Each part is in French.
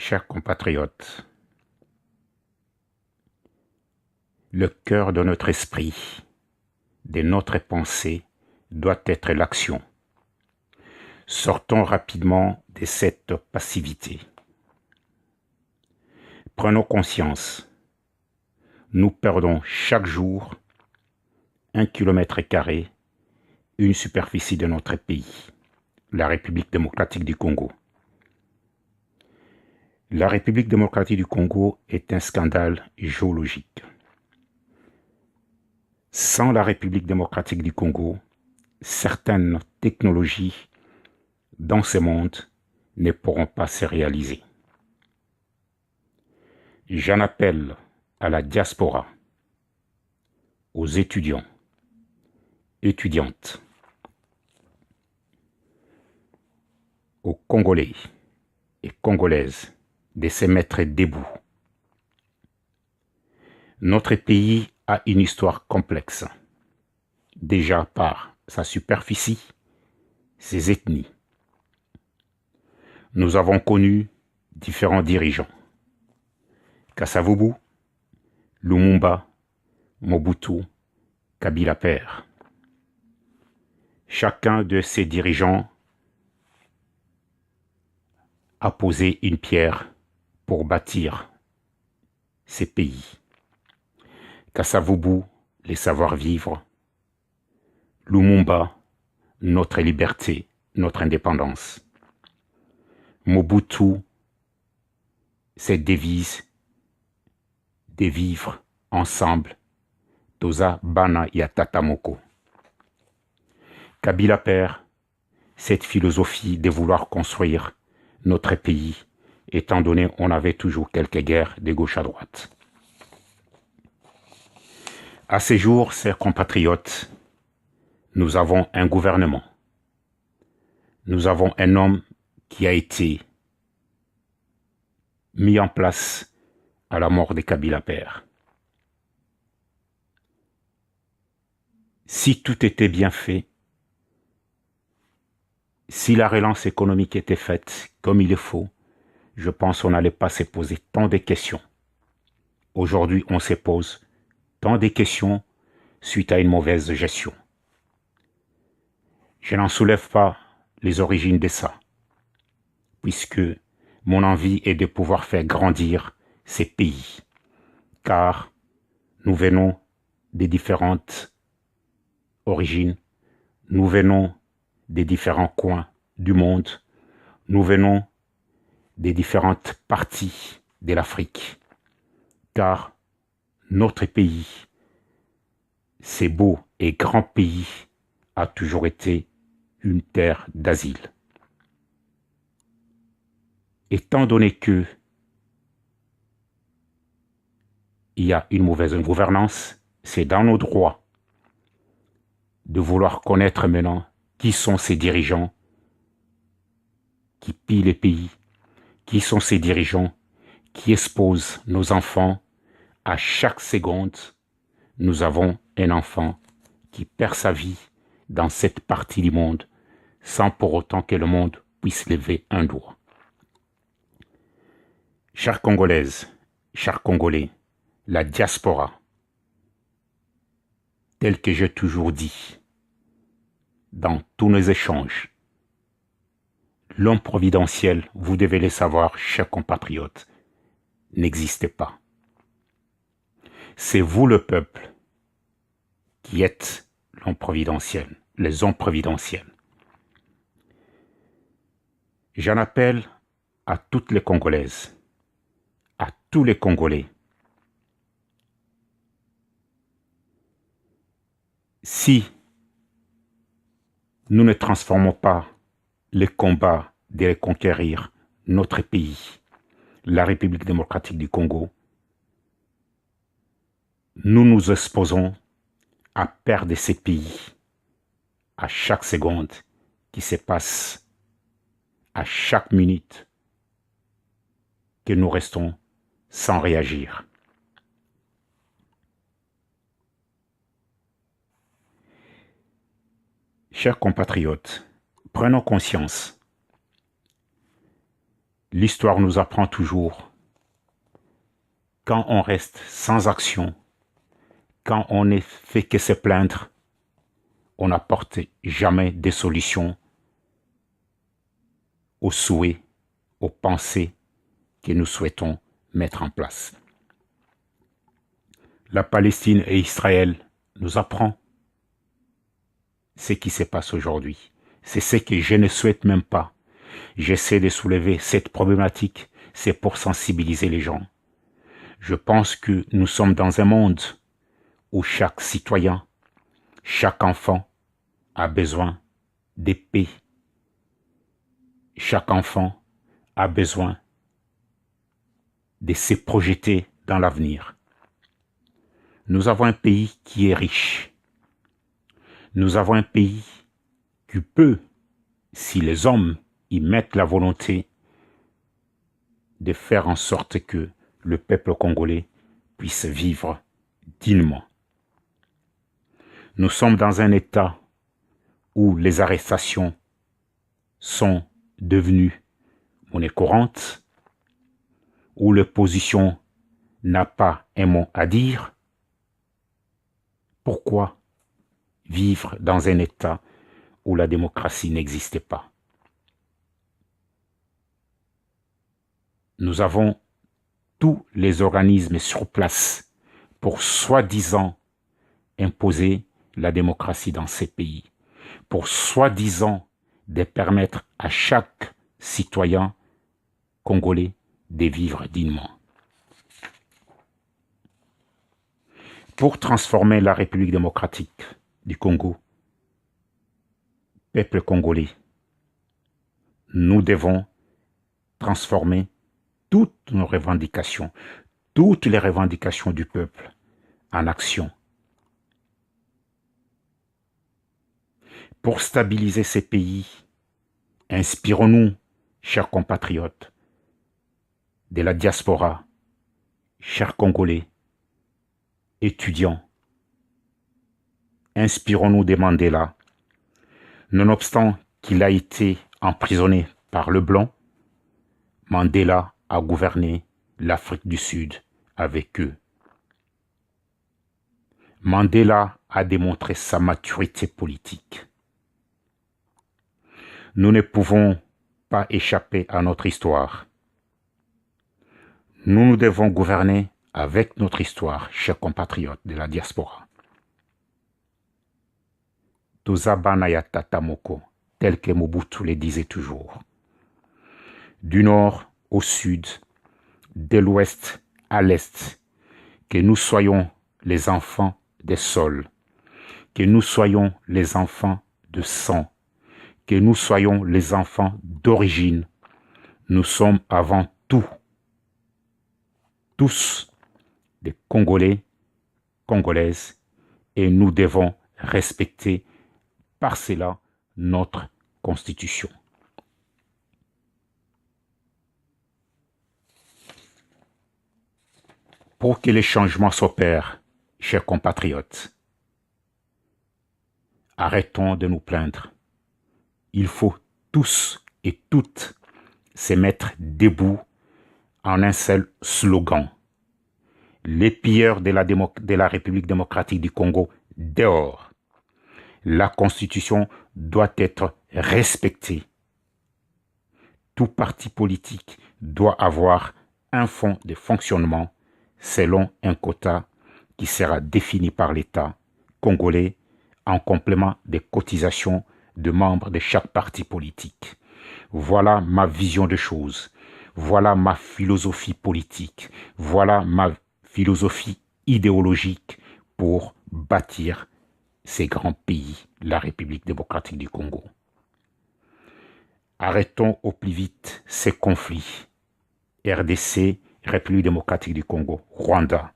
Chers compatriotes, le cœur de notre esprit, de notre pensée, doit être l'action. Sortons rapidement de cette passivité. Prenons conscience. Nous perdons chaque jour 1 km², une superficie de notre pays, la République démocratique du Congo. La République démocratique du Congo est un scandale géologique. Sans la République démocratique du Congo, certaines technologies dans ce monde ne pourront pas se réaliser. J'en appelle à la diaspora, aux étudiants, étudiantes, aux Congolais et Congolaises de se mettre debout. Notre pays a une histoire complexe, déjà par sa superficie, ses ethnies. Nous avons connu différents dirigeants. Kasavubu, Lumumba, Mobutu, Kabila père. Chacun de ces dirigeants a posé une pierre pour bâtir ces pays. Kasavubu, les savoir-vivre. Lumumba, notre liberté, notre indépendance. Mobutu, ses devises de vivre ensemble, Toza Bana Yatatamoko. Kabila père, cette philosophie de vouloir construire notre pays, étant donné qu'on avait toujours quelques guerres de gauche à droite. À ces jours, chers compatriotes, nous avons un gouvernement. Nous avons un homme qui a été mis en place à la mort de Kabila père. Si tout était bien fait, si la relance économique était faite comme il le faut, je pense qu'on n'allait pas se poser tant de questions. Aujourd'hui, on se pose tant de questions suite à une mauvaise gestion. Je n'en soulève pas les origines de ça, puisque mon envie est de pouvoir faire grandir ces pays, car nous venons des différentes origines, nous venons des différents coins du monde, nous venons des différentes parties de l'Afrique, car notre pays, ce beau et grand pays, a toujours été une terre d'asile. Étant donné que il y a une mauvaise gouvernance, c'est dans nos droits de vouloir connaître maintenant qui sont ces dirigeants qui pillent les pays, qui sont ces dirigeants qui exposent nos enfants à chaque seconde. Nous avons un enfant qui perd sa vie dans cette partie du monde sans pour autant que le monde puisse lever un doigt. Chères Congolaises, chers Congolais, la diaspora, tel que j'ai toujours dit dans tous nos échanges, l'homme providentiel, vous devez le savoir, chers compatriotes, n'existe pas. C'est vous le peuple qui êtes l'homme providentiel, les hommes providentiels. J'en appelle à toutes les Congolaises, à tous les Congolais. Si nous ne transformons pas les combats de reconquérir notre pays, la République démocratique du Congo, nous nous exposons à perdre ces pays à chaque seconde qui se passe, à chaque minute que nous restons sans réagir. Chers compatriotes, prenons conscience. l'histoire nous apprend toujours, quand on reste sans action, quand on ne fait que se plaindre, on n'apporte jamais des solutions aux souhaits, aux pensées que nous souhaitons mettre en place. La Palestine et Israël nous apprend ce qui se passe aujourd'hui. C'est ce que je ne souhaite même pas. J'essaie de soulever cette problématique, c'est pour sensibiliser les gens. Je pense que nous sommes dans un monde où chaque citoyen, chaque enfant a besoin de paix. Chaque enfant a besoin de se projeter dans l'avenir. Nous avons un pays qui est riche. Nous avons un pays qui peut, si les hommes y mettent la volonté, de faire en sorte que le peuple congolais puisse vivre dignement. Nous sommes dans un état où les arrestations sont devenues monnaie courante, où l'opposition n'a pas un mot à dire. Pourquoi vivre dans un état où la démocratie n'existait pas? Nous avons tous les organismes sur place pour soi-disant imposer la démocratie dans ces pays, pour soi-disant de permettre à chaque citoyen congolais de vivre dignement. Pour transformer la République démocratique du Congo, peuple congolais, nous devons transformer toutes nos revendications, toutes les revendications du peuple en action. Pour stabiliser ces pays, inspirons-nous, chers compatriotes, de la diaspora, chers Congolais, étudiants. Inspirons-nous de Mandela, nonobstant qu'il a été emprisonné par le blanc, Mandela a gouverné l'Afrique du Sud avec eux. Mandela a démontré sa maturité politique. Nous ne pouvons pas échapper à notre histoire. Nous devons gouverner avec notre histoire, chers compatriotes de la diaspora. Tozabana Tatamoko, tel que Mobutu le disait toujours. Du nord au sud, de l'ouest à l'est, que nous soyons les enfants des sols, que nous soyons les enfants de sang, que nous soyons les enfants d'origine. Nous sommes avant tout, tous, des Congolais, Congolaises, et nous devons respecter par cela notre Constitution. Pour que les changements s'opèrent, chers compatriotes, arrêtons de nous plaindre. Il faut tous et toutes se mettre debout en un seul slogan. Les pilleurs de la République démocratique du Congo, dehors. La Constitution doit être respectée. Tout parti politique doit avoir un fonds de fonctionnement selon un quota qui sera défini par l'État congolais en complément des cotisations de membres de chaque parti politique. Voilà ma vision des choses. Voilà ma philosophie politique. Voilà ma philosophie idéologique pour bâtir ces grands pays, la République démocratique du Congo. Arrêtons au plus vite ces conflits. RDC, République démocratique du Congo, Rwanda.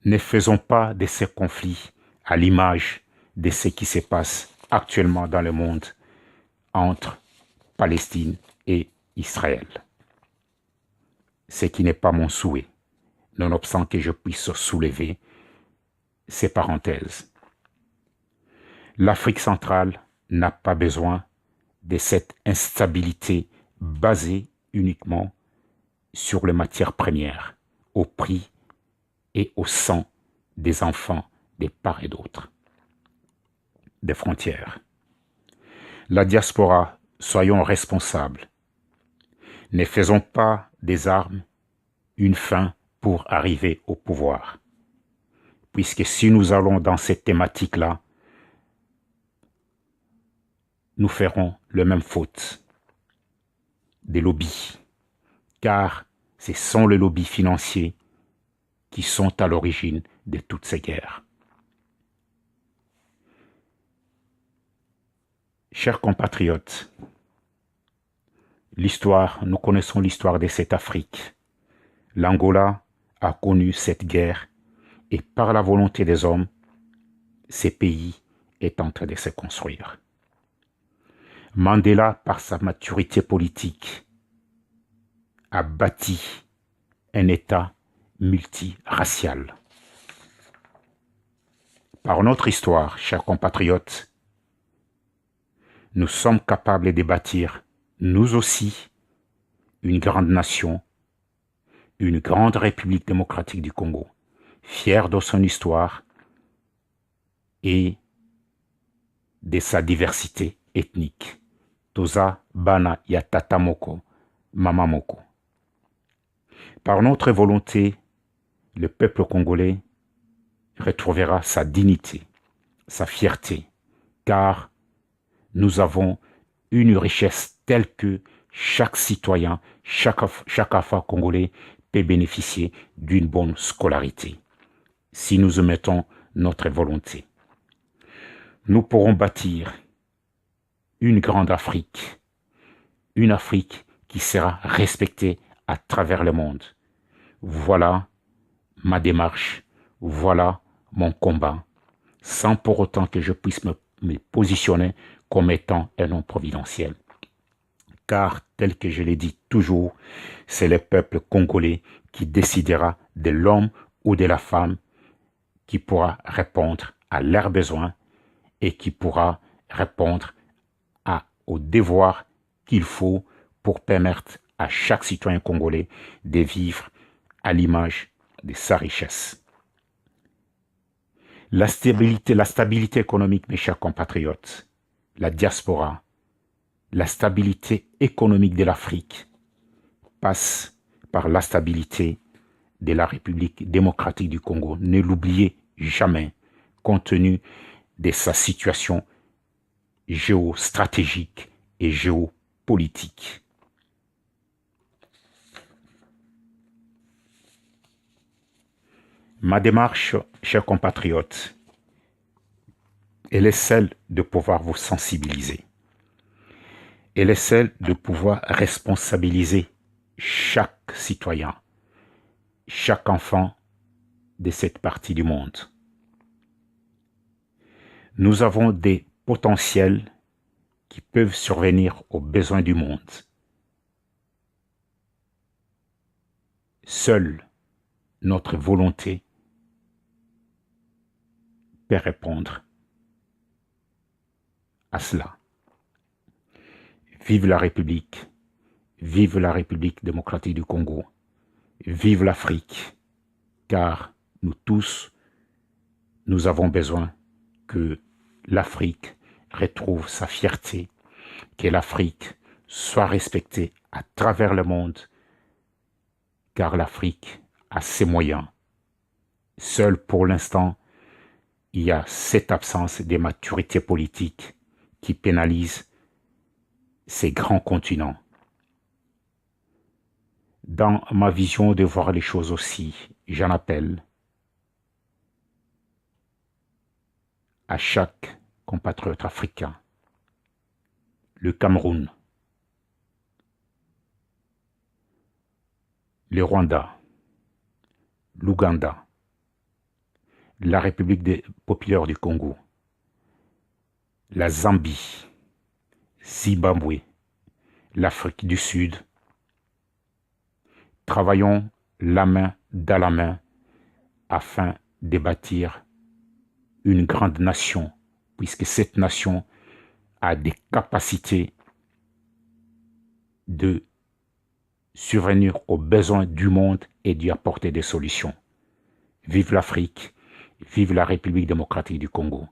Ne faisons pas de ces conflits à l'image de ce qui se passe actuellement dans le monde entre Palestine et Israël. Ce qui n'est pas mon souhait, nonobstant que je puisse soulever ces parenthèses. L'Afrique centrale n'a pas besoin de cette instabilité basée uniquement sur les matières premières, au prix et au sang des enfants de part et d'autre des frontières. La diaspora, soyons responsables. Ne faisons pas des armes une fin pour arriver au pouvoir. Puisque si nous allons dans cette thématique-là, nous ferons la même faute des lobbies, car ce sont les lobbies financiers qui sont à l'origine de toutes ces guerres. Chers compatriotes, nous connaissons l'histoire de cette Afrique. L'Angola a connu cette guerre et par la volonté des hommes, ce pays est en train de se construire. Mandela, par sa maturité politique, a bâti un État multiracial. Par notre histoire, chers compatriotes, nous sommes capables de bâtir, nous aussi, une grande nation, une grande République démocratique du Congo, fière de son histoire et de sa diversité ethnique. Toza, Bana, Yatata Moko, Mama Moko. Par notre volonté, le peuple congolais retrouvera sa dignité, sa fierté, car nous avons une richesse telle que chaque citoyen, chaque enfant congolais peut bénéficier d'une bonne scolarité. Si nous y mettons notre volonté, nous pourrons bâtir une grande Afrique, une Afrique qui sera respectée à travers le monde. Voilà ma démarche, voilà mon combat, sans pour autant que je puisse me positionner comme étant un homme providentiel. Car, tel que je l'ai dit toujours, c'est le peuple congolais qui décidera de l'homme ou de la femme qui pourra répondre à leurs besoins et qui pourra répondre au devoir qu'il faut pour permettre à chaque citoyen congolais de vivre à l'image de sa richesse. La stabilité économique, mes chers compatriotes, la diaspora, la stabilité économique de l'Afrique passe par la stabilité de la République démocratique du Congo. Ne l'oubliez jamais, compte tenu de sa situation géostratégique et géopolitique. Ma démarche, chers compatriotes, elle est celle de pouvoir vous sensibiliser. Elle est celle de pouvoir responsabiliser chaque citoyen, chaque enfant de cette partie du monde. Nous avons des potentiels qui peuvent survenir aux besoins du monde. Seule notre volonté peut répondre à cela. Vive la République démocratique du Congo, vive l'Afrique, car nous tous, nous avons besoin que l'Afrique retrouve sa fierté, que l'Afrique soit respectée à travers le monde, car l'Afrique a ses moyens. Seul pour l'instant, il y a cette absence de maturité politique qui pénalise ces grands continents. Dans ma vision de voir les choses aussi, j'en appelle à chaque compatriote africain, le Cameroun, le Rwanda, l'Ouganda, la République populaire du Congo, la Zambie, Zimbabwe, l'Afrique du Sud. Travaillons la main dans la main afin de bâtir une grande nation, puisque cette nation a des capacités de subvenir aux besoins du monde et d'y apporter des solutions. Vive l'Afrique, vive la République démocratique du Congo.